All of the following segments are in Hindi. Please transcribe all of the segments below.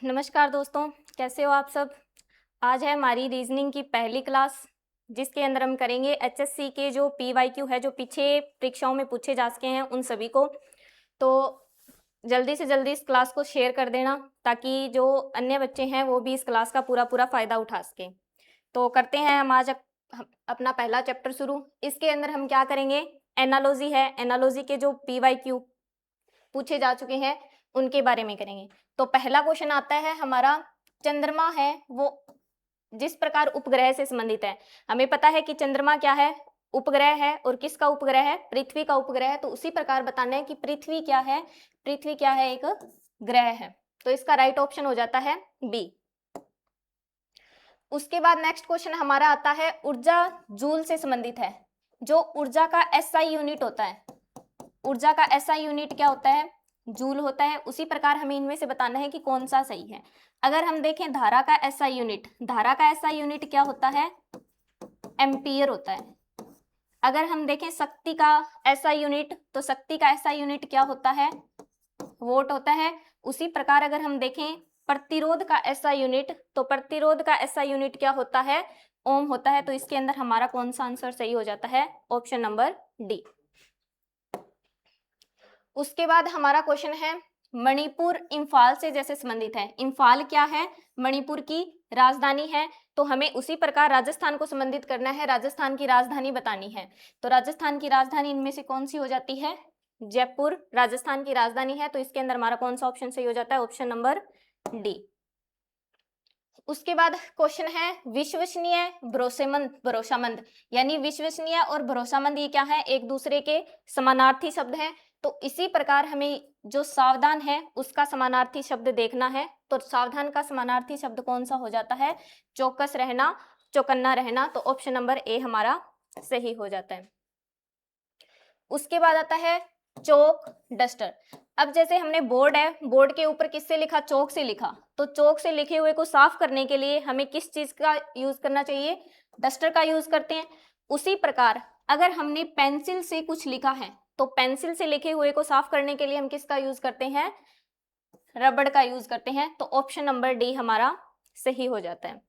नमस्कार दोस्तों, कैसे हो आप सब। आज है हमारी रीजनिंग की पहली क्लास, जिसके अंदर हम करेंगे एचएससी के जो पीवाईक्यू है, जो पीछे परीक्षाओं में पूछे जा सके हैं उन सभी को। तो जल्दी से जल्दी इस क्लास को शेयर कर देना, ताकि जो अन्य बच्चे हैं वो भी इस क्लास का पूरा फ़ायदा उठा सकें। तो करते हैं हम आज अपना पहला चैप्टर शुरू। इसके अंदर हम क्या करेंगे, एनालॉजी है, एनालॉजी के जो पीवाईक्यू पूछे जा चुके हैं उनके बारे में करेंगे। तो पहला क्वेश्चन आता है हमारा, चंद्रमा है वो जिस प्रकार उपग्रह से संबंधित है। हमें पता है कि चंद्रमा क्या है, उपग्रह है, और किसका उपग्रह है, पृथ्वी का उपग्रह है। तो उसी प्रकार बताना है कि पृथ्वी क्या है, पृथ्वी क्या है, एक ग्रह है। तो इसका राइट ऑप्शन हो जाता है बी। उसके बाद नेक्स्ट क्वेश्चन हमारा आता है, ऊर्जा जूल से संबंधित है। जो ऊर्जा का एसआई यूनिट होता है, ऊर्जा का एसआई यूनिट क्या होता है, जूल होता है। उसी प्रकार हमें इनमें से बताना है कि कौन सा सही है। अगर हम देखें धारा का एसआई यूनिट, धारा का एसआई यूनिट क्या होता है, एम्पियर होता है। अगर हम देखें शक्ति का एसआई यूनिट, तो शक्ति का एसआई यूनिट क्या होता है, वोट होता है। उसी प्रकार अगर हम देखें प्रतिरोध का एसआई यूनिट, तो प्रतिरोध का एसआई यूनिट क्या होता है, ओम होता है। तो इसके अंदर हमारा कौन सा आंसर सही हो जाता है, ऑप्शन नंबर डी। उसके बाद हमारा क्वेश्चन है, मणिपुर इम्फाल से जैसे संबंधित है। इम्फाल क्या है, मणिपुर की राजधानी है। तो हमें उसी प्रकार राजस्थान को संबंधित करना है, राजस्थान की राजधानी बतानी है। तो राजस्थान की राजधानी इनमें से कौन सी हो जाती है, जयपुर राजस्थान की राजधानी है। तो इसके अंदर हमारा कौन सा ऑप्शन सही हो जाता है, ऑप्शन नंबर डी। उसके बाद क्वेश्चन है, विश्वसनीय भरोसामंद, यानी विश्वसनीय और भरोसामंद ये क्या है, एक दूसरे के समानार्थी शब्द हैं। तो इसी प्रकार हमें जो सावधान है उसका समानार्थी शब्द देखना है। तो सावधान का समानार्थी शब्द कौन सा हो जाता है, चौकस रहना, चौकन्ना रहना। तो ऑप्शन नंबर ए हमारा सही हो जाता है। उसके बाद आता है चौक डस्टर। अब जैसे हमने बोर्ड है, बोर्ड के ऊपर किससे लिखा, चौक से लिखा। तो चौक से लिखे हुए को साफ करने के लिए हमें किस चीज का यूज करना चाहिए, डस्टर का यूज करते हैं। उसी प्रकार अगर हमने पेंसिल से कुछ लिखा है, तो पेंसिल से लिखे हुए को साफ करने के लिए हम किसका यूज करते हैं, रबड़ का यूज करते हैं। तो ऑप्शन नंबर डी हमारा सही हो जाता है।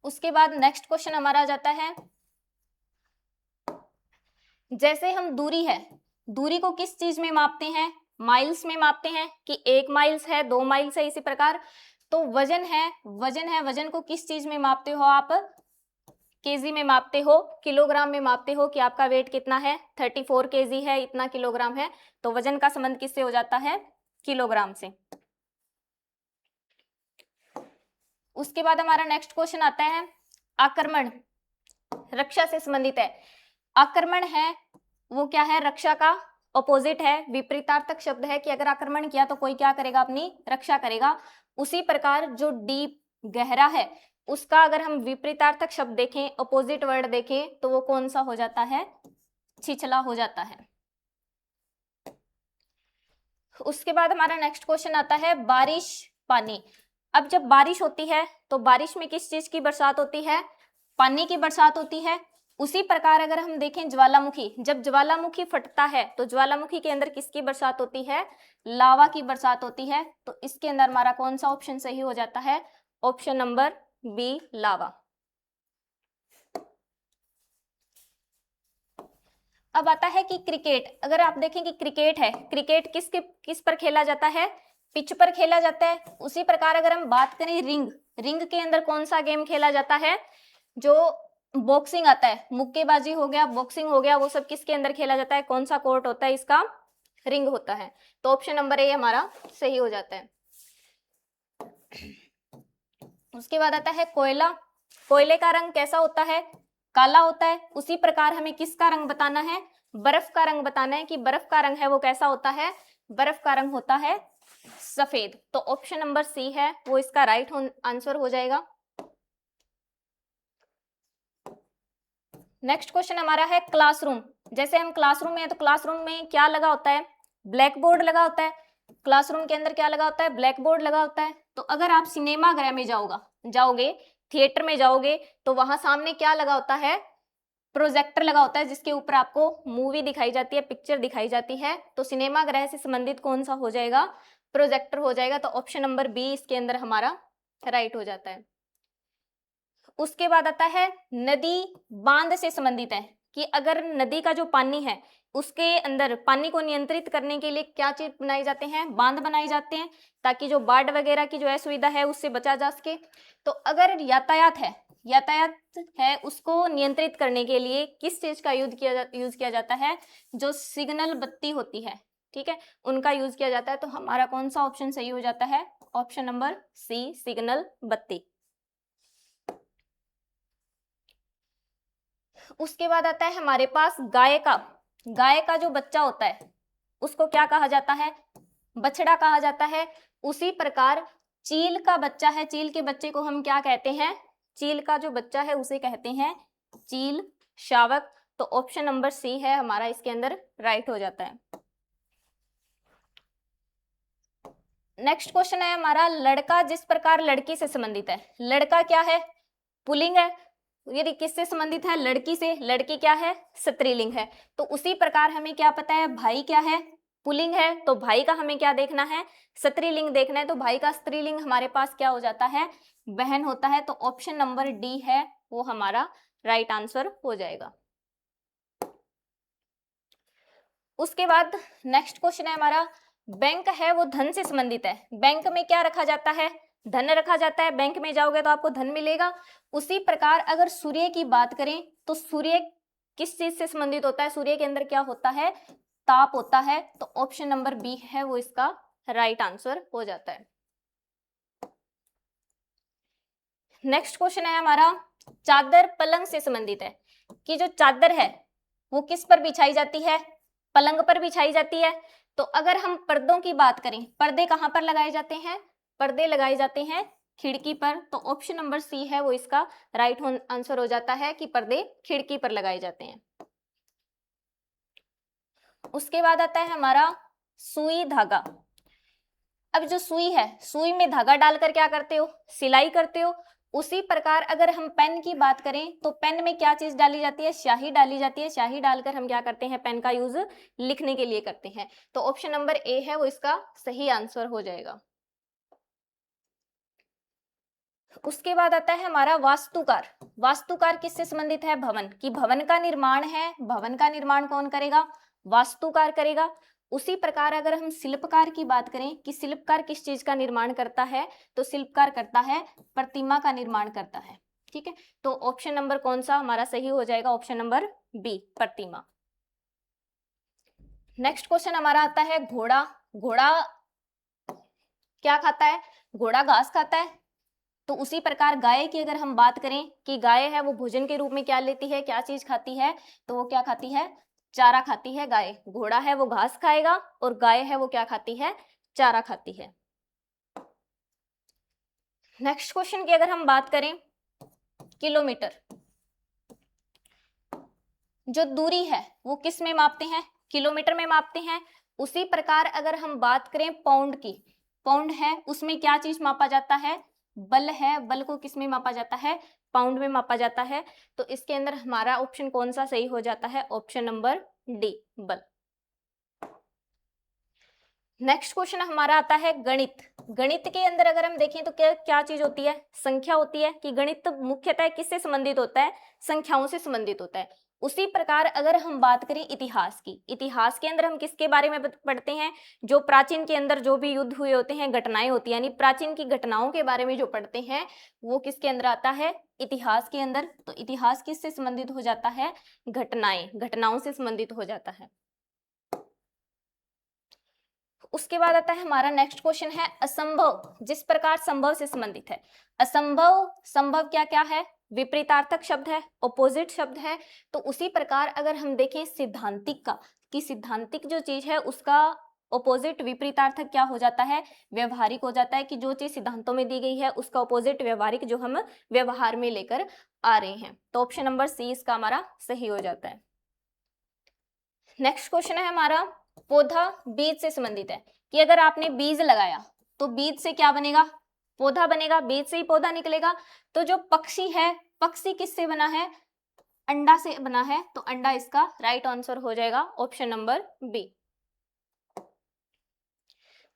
उसके बाद नेक्स्ट क्वेश्चन हमारा आ जाता है, जैसे हम दूरी है, दूरी को किस चीज में मापते हैं, माइल्स में मापते हैं कि 1 माइल्स है, 2 माइल्स है, इसी प्रकार। तो वजन है, वजन को किस चीज में मापते हो आप, केजी में मापते हो, किलोग्राम में मापते हो कि आपका वेट कितना है, 34 केजी है, इतना किलोग्राम है। तो वजन का संबंध किससे हो जाता है, किलोग्राम से। उसके बाद हमारा नेक्स्ट क्वेश्चन आता है, आक्रमण रक्षा से संबंधित है। आक्रमण है वो क्या है, रक्षा का ऑपोजिट है, विपरीतार्थक शब्द है कि अगर आक्रमण किया तो कोई क्या करेगा, अपनी रक्षा करेगा। उसी प्रकार जो डीप गहरा है, उसका अगर हम विपरीतार्थक शब्द देखें, ऑपोजिट वर्ड देखें, तो वो कौन सा हो जाता है, छिछला हो जाता है। उसके बाद हमारा नेक्स्ट क्वेश्चन आता है, बारिश पानी। अब जब बारिश होती है तो बारिश में किस चीज की बरसात होती है, पानी की बरसात होती है। उसी प्रकार अगर हम देखें ज्वालामुखी, जब ज्वालामुखी फटता है तो ज्वालामुखी के अंदर किसकी बरसात होती है, लावा की बरसात होती है। तो इसके अंदर हमारा कौन सा ऑप्शन सही हो जाता है, ऑप्शन नंबर बी, लावा। अब आता है कि क्रिकेट, अगर आप देखें कि क्रिकेट है, क्रिकेट किस पर खेला जाता है, पिच पर खेला जाता है। उसी प्रकार अगर हम बात करें रिंग, रिंग के अंदर कौन सा गेम खेला जाता है, जो बॉक्सिंग आता है, मुक्केबाजी हो गया, बॉक्सिंग हो गया, वो सब किसके अंदर खेला जाता है, कौन सा कोर्ट होता है इसका, रिंग होता है। तो ऑप्शन नंबर ए हमारा सही हो जाता है। उसके बाद आता है कोयला, कोयले का रंग कैसा होता है, काला होता है। उसी प्रकार हमें किसका रंग बताना है, बर्फ का रंग बताना है कि बर्फ का रंग है वो कैसा होता है, बर्फ का रंग होता है सफेद। तो ऑप्शन नंबर सी है वो इसका राइट आंसर हो जाएगा। नेक्स्ट क्वेश्चन हमारा है क्लासरूम। जैसे हम क्लासरूम में है तो क्लासरूम में क्या लगा होता है, ब्लैक बोर्ड लगा होता है। क्लासरूम के अंदर क्या लगा होता है, ब्लैक बोर्ड लगा होता है। तो अगर आप सिनेमा घर में जाओगे, थिएटर में जाओगे, तो वहां सामने क्या लगा होता है, प्रोजेक्टर लगा होता है जिसके ऊपर आपको मूवी दिखाई जाती है, पिक्चर दिखाई जाती है, तो सिनेमा ग्रह से संबंधित कौन सा हो जाएगा, प्रोजेक्टर हो जाएगा। तो ऑप्शन नंबर बी इसके अंदर हमारा राइट हो जाता है। उसके बाद आता है नदी बांध से संबंधित है, कि अगर नदी का जो पानी है उसके अंदर पानी को नियंत्रित करने के लिए क्या चीज बनाए जाते हैं, बांध बनाए जाते हैं, ताकि जो बाढ़ वगैरह की जो असुविधा है उससे बचा जा सके। तो अगर यातायात है उसको नियंत्रित करने के लिए किस चीज का यूज किया जाता है, जो सिग्नल बत्ती होती है, ठीक है, उनका यूज किया जाता है। तो हमारा कौन सा ऑप्शन सही हो जाता है, ऑप्शन नंबर सी, सिग्नल बत्ती। उसके बाद आता है हमारे पास गाय का जो बच्चा होता है उसको क्या कहा जाता है, बछड़ा कहा जाता है। उसी प्रकार चील का बच्चा है, चील के बच्चे को हम क्या कहते हैं, चील का जो बच्चा है उसे कहते हैं चील शावक। तो ऑप्शन नंबर सी है हमारा इसके अंदर राइट हो जाता है। नेक्स्ट क्वेश्चन है हमारा, लड़का जिस प्रकार लड़की से संबंधित है, लड़का क्या है, पुल्लिंग है, यदि किससे संबंधित है, लड़की से, लड़की क्या है, स्त्रीलिंग है। तो उसी प्रकार हमें क्या पता है, भाई क्या है, पुल्लिंग है, तो भाई का हमें क्या देखना है, स्त्रीलिंग देखना है। तो भाई का स्त्रीलिंग हमारे पास क्या हो जाता है, बहन होता है। तो ऑप्शन नंबर डी है वो हमारा राइट आंसर हो जाएगा। उसके बाद नेक्स्ट क्वेश्चन है हमारा, बैंक है वो धन से संबंधित है, बैंक में क्या रखा जाता है, धन रखा जाता है, बैंक में जाओगे तो आपको धन मिलेगा। उसी प्रकार अगर सूर्य की बात करें तो सूर्य किस चीज से संबंधित होता है, सूर्य के अंदर क्या होता है, ताप होता है। तो ऑप्शन नंबर बी है वो इसका राइट आंसर हो जाता है। नेक्स्ट क्वेश्चन है हमारा, चादर पलंग से संबंधित है, कि जो चादर है वो किस पर बिछाई जाती है, पलंग पर बिछाई जाती है। तो अगर हम पर्दों की बात करें, पर्दे कहां पर लगाए जाते हैं, पर्दे लगाए जाते हैं खिड़की पर। तो ऑप्शन नंबर सी है वो इसका राइट आंसर हो जाता है कि पर्दे खिड़की पर लगाए जाते हैं। उसके बाद आता है हमारा सुई धागा। अब जो सुई है, सुई में धागा डालकर क्या करते हो, सिलाई करते हो। उसी प्रकार अगर हम पेन की बात करें तो पेन में क्या चीज डाली जाती है, स्याही डाली जाती है। स्याही डालकर हम क्या करते हैं, पेन का यूज लिखने के लिए करते हैं। तो ऑप्शन नंबर ए है वो इसका सही आंसर हो जाएगा। उसके बाद आता है हमारा वास्तुकार। वास्तुकार किससे संबंधित है, भवन, की भवन का निर्माण है, भवन का निर्माण कौन करेगा, वास्तुकार करेगा। उसी प्रकार अगर हम शिल्पकार की बात करें कि शिल्पकार किस चीज का निर्माण करता है, तो शिल्पकार करता है प्रतिमा का निर्माण करता है, ठीक है। तो ऑप्शन नंबर कौन सा हमारा सही हो जाएगा, ऑप्शन नंबर बी, प्रतिमा। नेक्स्ट क्वेश्चन हमारा आता है घोड़ा। घोड़ा क्या खाता है, घोड़ा घास खाता है। तो उसी प्रकार गाय की अगर हम बात करें कि गाय है वो भोजन के रूप में क्या लेती है, क्या चीज खाती है, तो वो क्या खाती है, चारा खाती है गाय। घोड़ा है वो घास खाएगा और गाय है वो क्या खाती है, चारा खाती है। नेक्स्ट क्वेश्चन की अगर हम बात करें, किलोमीटर, जो दूरी है वो किस में मापते हैं, किलोमीटर में मापते हैं। उसी प्रकार अगर हम बात करें पाउंड की, पाउंड है उसमें क्या चीज मापा जाता है, बल है, बल को किस में मापा जाता है, पाउंड में मापा जाता है। तो इसके अंदर हमारा ऑप्शन कौन सा सही हो जाता है, ऑप्शन नंबर डी, बल। नेक्स्ट क्वेश्चन हमारा आता है गणित। गणित के अंदर अगर हम देखें तो क्या क्या चीज होती है, संख्या होती है, कि गणित मुख्यतः किससे संबंधित होता है, संख्याओं से संबंधित होता है। उसी प्रकार अगर हम बात करें इतिहास की, इतिहास के अंदर हम किसके बारे में पढ़ते हैं, जो प्राचीन के अंदर जो भी युद्ध हुए होते हैं, घटनाएं होती है, यानी प्राचीन की घटनाओं के बारे में जो पढ़ते हैं वो किसके अंदर आता है, इतिहास के अंदर। तो इतिहास किससे संबंधित हो जाता है, घटनाएं, घटनाओं से संबंधित हो जाता है। उसके बाद आता है हमारा नेक्स्ट क्वेश्चन है असंभव। जिस प्रकार संभव से संबंधित है, असंभव, संभव क्या क्या है, विपरीतार्थक शब्द है, ऑपोजिट शब्द है। तो उसी प्रकार अगर हम देखें सिद्धांतिक का, कि सिद्धांतिक जो चीज है उसका ऑपोजिट विपरीतार्थक क्या हो जाता है, व्यवहारिक हो जाता है, कि जो चीज सिद्धांतों में दी गई है उसका ऑपोजिट व्यवहारिक जो हम व्यवहार में लेकर आ रहे हैं। तो ऑप्शन नंबर सी इसका हमारा सही हो जाता है। नेक्स्ट क्वेश्चन है हमारा, पौधा बीज से संबंधित है, कि अगर आपने बीज लगाया तो बीज से क्या बनेगा, पौधा बनेगा, बीज से ही पौधा निकलेगा। तो जो पक्षी है, पक्षी किससे बना है, अंडा से बना है, तो अंडा इसका राइट आंसर हो जाएगा, option number B.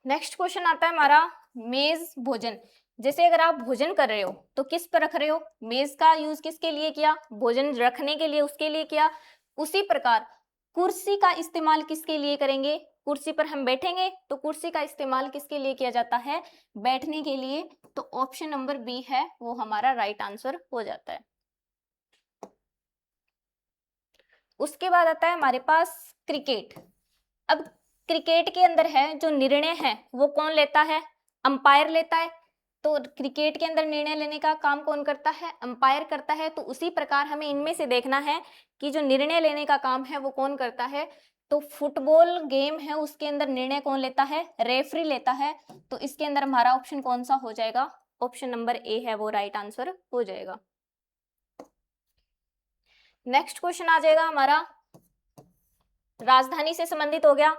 Next question आता है हमारा मेज भोजन। जैसे अगर आप भोजन कर रहे हो तो किस पर रख रहे हो, मेज का यूज किसके लिए किया, भोजन रखने के लिए, उसके लिए किया। उसी प्रकार कुर्सी का इस्तेमाल किसके लिए करेंगे, कुर्सी पर हम बैठेंगे तो कुर्सी का इस्तेमाल किसके लिए किया जाता है, बैठने के लिए। तो ऑप्शन नंबर बी है वो हमारा राइट आंसर हो जाता है। उसके बाद आता है हमारे पास क्रिकेट। अब क्रिकेट के अंदर है जो निर्णय है वो कौन लेता है, अंपायर लेता है। तो क्रिकेट के अंदर निर्णय लेने का काम कौन करता है, अंपायर करता है। तो उसी प्रकार हमें इनमें से देखना है कि जो निर्णय लेने का काम है वो कौन करता है। तो फुटबॉल गेम है उसके अंदर निर्णय कौन लेता है, रेफरी लेता है। तो इसके अंदर हमारा ऑप्शन कौन सा हो जाएगा, ऑप्शन नंबर ए है वो राइट आंसर हो जाएगा। नेक्स्ट क्वेश्चन आ जाएगा हमारा राजधानी से संबंधित हो गया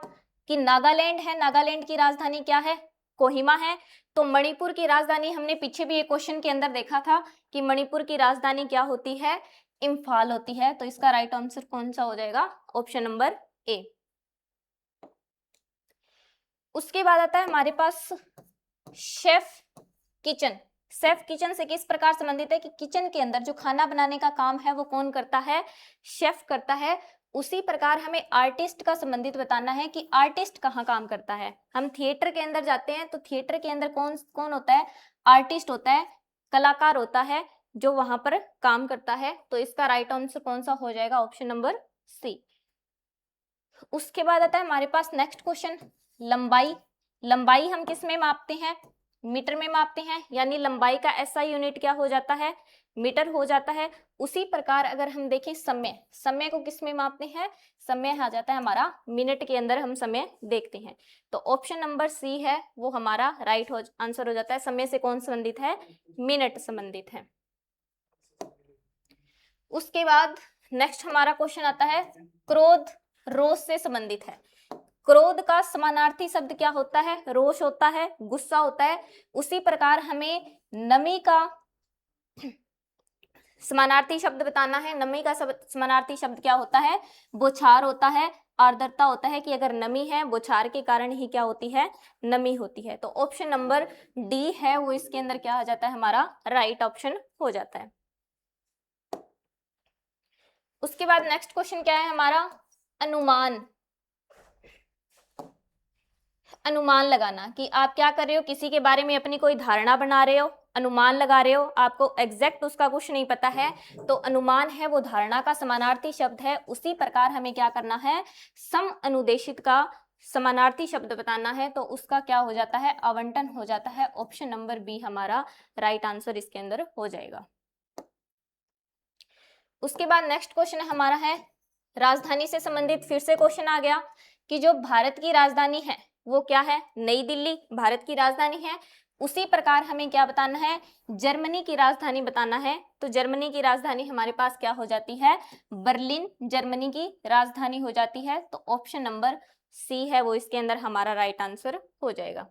कि नागालैंड है, नागालैंड की राजधानी क्या है, कोहिमा है। तो मणिपुर की राजधानी हमने पीछे भी एक क्वेश्चन के अंदर देखा था कि मणिपुर की राजधानी क्या होती है, इम्फाल होती है। तो इसका राइट आंसर कौन सा हो जाएगा, ऑप्शन नंबर ए। उसके बाद आता है हमारे पास शेफ किचन। शेफ किचन से किस प्रकार संबंधित है कि किचन के अंदर जो खाना बनाने का काम है वो कौन करता है, शेफ करता है। उसी प्रकार हमें आर्टिस्ट का संबंधित बताना है कि आर्टिस्ट कहाँ काम करता है। हम थिएटर के अंदर जाते हैं तो थिएटर के अंदर कौन कौन होता है, आर्टिस्ट होता है, कलाकार होता है जो वहां पर काम करता है। तो इसका राइट आंसर कौन सा हो जाएगा, ऑप्शन नंबर सी। उसके बाद आता है हमारे पास नेक्स्ट क्वेश्चन लंबाई। लंबाई हम किस में मापते हैं, मीटर में मापते हैं, यानी लंबाई का एसआई यूनिट क्या हो जाता है, मीटर हो जाता है। उसी प्रकार अगर हम देखें समय, समय को किस में मापते हैं, समय आ जाता है हमारा मिनट के अंदर हम समय देखते हैं। तो ऑप्शन नंबर सी है वो हमारा राइट आंसर हो जाता है। समय से कौन संबंधित है, मिनट संबंधित है। उसके बाद नेक्स्ट हमारा क्वेश्चन आता है क्रोध, रोष से संबंधित है। क्रोध का समानार्थी शब्द क्या होता है, रोष होता है, गुस्सा होता है। उसी प्रकार हमें नमी का समानार्थी शब्द बताना है। नमी का समानार्थी शब्द क्या होता है, बौछार होता है, आर्द्रता होता है कि अगर नमी है बौछार के कारण ही क्या होती है, नमी होती है। तो ऑप्शन नंबर डी है वो इसके अंदर क्या आ जाता है, हमारा राइट ऑप्शन हो जाता है। उसके बाद नेक्स्ट क्वेश्चन क्या है हमारा, अनुमान। अनुमान लगाना कि आप क्या कर रहे हो, किसी के बारे में अपनी कोई धारणा बना रहे हो, अनुमान लगा रहे हो, आपको एग्जैक्ट उसका कुछ नहीं पता है। तो अनुमान है वो धारणा का समानार्थी शब्द है। उसी प्रकार हमें क्या करना है, सम अनुदेशित का समानार्थी शब्द बताना है। तो उसका क्या हो जाता है, आवंटन हो जाता है। ऑप्शन नंबर बी हमारा राइट आंसर इसके अंदर हो जाएगा। उसके बाद नेक्स्ट क्वेश्चन हमारा है राजधानी से संबंधित। फिर से क्वेश्चन आ गया कि जो भारत की राजधानी है वो क्या है, नई दिल्ली भारत की राजधानी है। उसी प्रकार हमें क्या बताना है, जर्मनी की राजधानी बताना है। तो जर्मनी की राजधानी हमारे पास क्या हो जाती है, बर्लिन जर्मनी की राजधानी हो जाती है। तो ऑप्शन नंबर सी है वो इसके अंदर हमारा राइट आंसर हो जाएगा।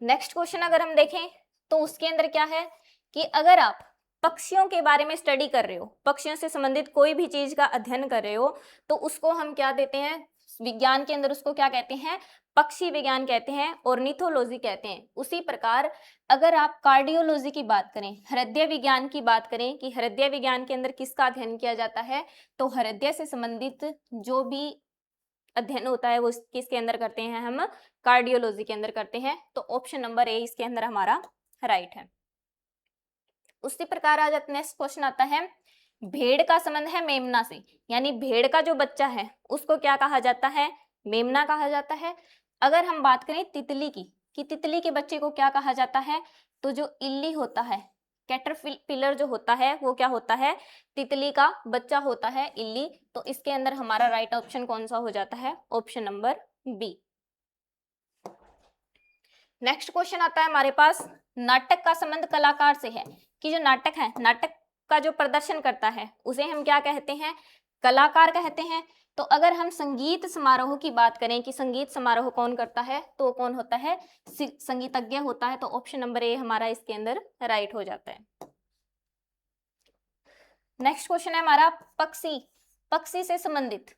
नेक्स्ट क्वेश्चन अगर हम देखें तो उसके अंदर क्या है कि अगर आप पक्षियों के बारे में स्टडी कर रहे हो, पक्षियों से संबंधित कोई भी चीज का अध्ययन कर रहे हो, तो उसको हम क्या देते हैं, विज्ञान के अंदर उसको क्या कहते हैं, पक्षी विज्ञान कहते हैं, ऑर्निथोलॉजी कहते हैं। उसी प्रकार अगर आप कार्डियोलॉजी की बात करें, हृदय विज्ञान की बात करें कि हृदय विज्ञान के अंदर किसका अध्ययन किया जाता है, तो हृदय से संबंधित जो भी अध्ययन होता है वो किसके अंदर करते हैं, हम कार्डियोलॉजी के अंदर करते हैं। तो ऑप्शन नंबर ए इसके अंदर हमारा राइट है। उसी प्रकार आ जाता है नेक्स्ट क्वेश्चन आता है भेड़ का संबंध है मेमना से, यानी भेड़ का जो बच्चा है उसको क्या कहा जाता है, मेमना कहा जाता है। अगर हम बात करें तितली की कि तितली के बच्चे को क्या कहा जाता है, तो जो इल्ली होता है, कैटरपिलर जो होता है वो क्या होता है, तितली का बच्चा होता है इल्ली। तो इसके अंदर हमारा राइट ऑप्शन कौन सा हो जाता है, option number B. Next question आता है हमारे पास नाटक का संबंध कलाकार से है कि जो नाटक है, नाटक का जो प्रदर्शन करता है उसे हम क्या कहते हैं, कलाकार कहते हैं। तो अगर हम संगीत समारोह की बात करें कि संगीत समारोह कौन करता है, तो कौन होता है, संगीतज्ञ होता है। तो ऑप्शन नंबर ए हमारा इसके अंदर राइट हो जाता है। नेक्स्ट क्वेश्चन है हमारा पक्षी, पक्षी से संबंधित,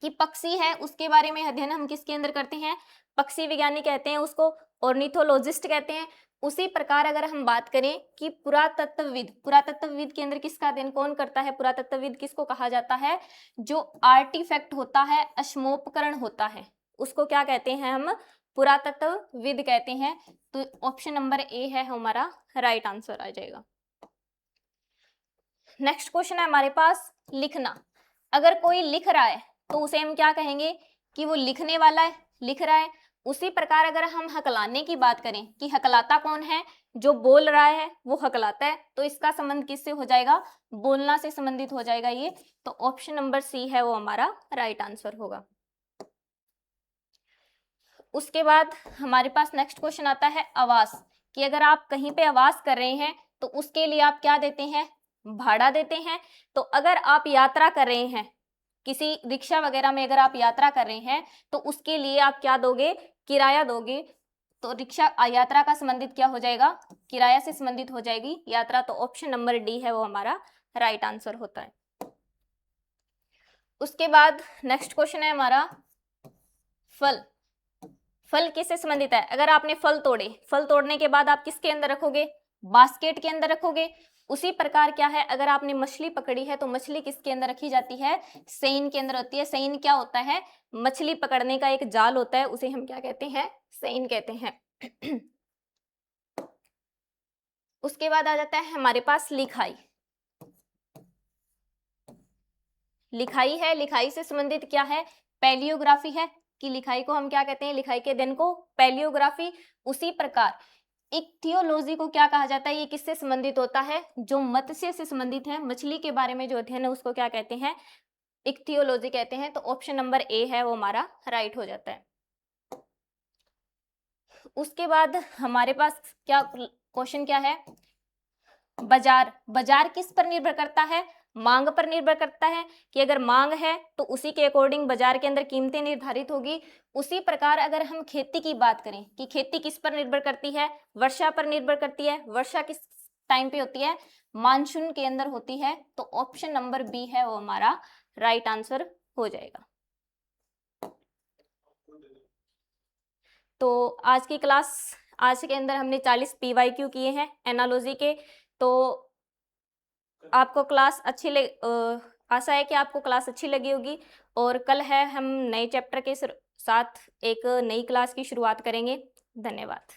कि पक्षी है उसके बारे में अध्ययन हम किसके अंदर करते हैं, पक्षी विज्ञानी कहते हैं उसको, ऑर्निथोलॉजिस्ट कहते हैं। उसी प्रकार अगर हम बात करें कि पुरातत्वविद, पुरातत्वविद के अंदर किसका अध्ययन कौन करता है, पुरातत्वविद किसको कहा जाता है, जो आर्टिफैक्ट होता है, अश्मोपकरण होता है, उसको क्या कहते हैं हम, पुरातत्वविद कहते हैं। तो ऑप्शन नंबर ए है हमारा राइट आंसर आ जाएगा। नेक्स्ट क्वेश्चन है हमारे पास लिखना, अगर कोई लिख रहा है तो उसे हम क्या कहेंगे कि वो लिखने वाला है, लिख रहा है। उसी प्रकार अगर हम हकलाने की बात करें कि हकलाता कौन है, जो बोल रहा है वो हकलाता है, तो इसका संबंध किससे हो जाएगा, बोलना से संबंधित हो जाएगा ये। तो ऑप्शन नंबर सी है वो हमारा राइट आंसर होगा। उसके बाद हमारे पास नेक्स्ट क्वेश्चन आता है आवास, कि अगर आप कहीं पे आवास कर रहे हैं तो उसके लिए आप क्या देते हैं, भाड़ा देते हैं। तो अगर आप यात्रा कर रहे हैं, किसी रिक्शा वगैरह में अगर आप यात्रा कर रहे हैं तो उसके लिए आप क्या दोगे, किराया दोगे। तो रिक्शा यात्रा का संबंधित क्या हो जाएगा, किराया से संबंधित हो जाएगी यात्रा। तो ऑप्शन नंबर डी है वो हमारा राइट आंसर होता है। उसके बाद नेक्स्ट क्वेश्चन है हमारा फल, फल किससे संबंधित है, अगर आपने फल तोड़े, फल तोड़ने के बाद आप किसके अंदर रखोगे, बास्केट के अंदर रखोगे। उसी प्रकार क्या है, अगर आपने मछली पकड़ी है तो मछली किसके अंदर रखी जाती है, सेइन के अंदर होती है। सेइन क्या होता है, मछली पकड़ने का एक जाल होता है, उसे हम क्या कहते हैं, सेइन कहते हैं। उसके बाद आ जाता है हमारे पास लिखाई, लिखाई है, लिखाई से संबंधित क्या है, पैलियोग्राफी है, कि लिखाई को हम क्या कहते हैं, लिखाई के अध्ययन को पैलियोग्राफी। उसी प्रकार इक्थियोलॉजी को क्या कहा जाता है, ये किससे संबंधित होता है, जो मत्स्य से संबंधित है, मछली के बारे में जो अध्ययन है उसको क्या कहते हैं, इक्थियोलॉजी कहते हैं। तो ऑप्शन नंबर ए है वो हमारा राइट हो जाता है। उसके बाद हमारे पास क्या क्वेश्चन क्या है, बाजार, बाजार किस पर निर्भर करता है, मांग पर निर्भर करता है, कि अगर मांग है तो उसी के अकॉर्डिंग बाजार के अंदर कीमतें निर्धारित होगी। उसी प्रकार अगर हम खेती की बात करें कि खेती किस पर निर्भर करती है, वर्षा पर निर्भर करती है। वर्षा किस टाइम पे होती है, मानसून के अंदर होती है। तो ऑप्शन नंबर बी है वो हमारा राइट आंसर हो जाएगा। तो आज की क्लास, आज के अंदर हमने 40 PYQ किए हैं एनालॉजी के। तो आपको क्लास आशा है कि आपको क्लास अच्छी लगी होगी। और कल है हम नए चैप्टर के साथ एक नई क्लास की शुरुआत करेंगे। धन्यवाद।